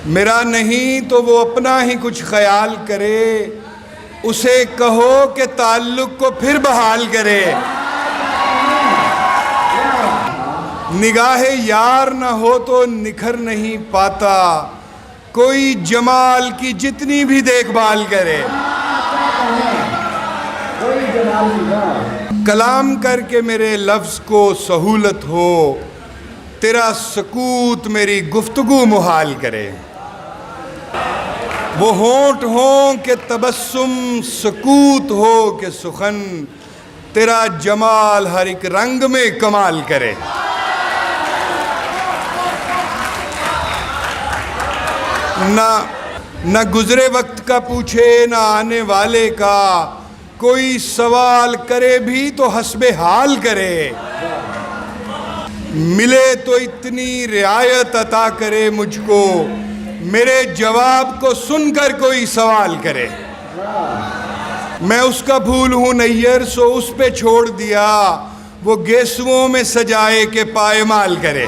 मेरा नहीं तो वो अपना ही कुछ ख्याल करे, उसे कहो कि ताल्लुक़ को फिर बहाल करे। निगाहे यार न हो तो निखर नहीं पाता, कोई जमाल की जितनी भी देखभाल करे। कलाम करके मेरे लफ्ज़ को सहूलत हो, तेरा सकूत मेरी गुफ्तगू मुहाल करे। वो होंठ हों कि तबस्सुम, सकूत हो कि सुखन, तेरा जमाल हर एक रंग में कमाल करे। न गुज़रे वक्त का पूछे न आने वाले का, कोई सवाल करे भी तो हस्बे हाल करे। मिले तो इतनी रियायत अता करे मुझको, मेरे जवाब को सुनकर कोई सवाल करे। मैं उसका फूल हूँ नैयर सो उस पे छोड़ दिया, वो गेसुओं में सजाए के पायमाल करे।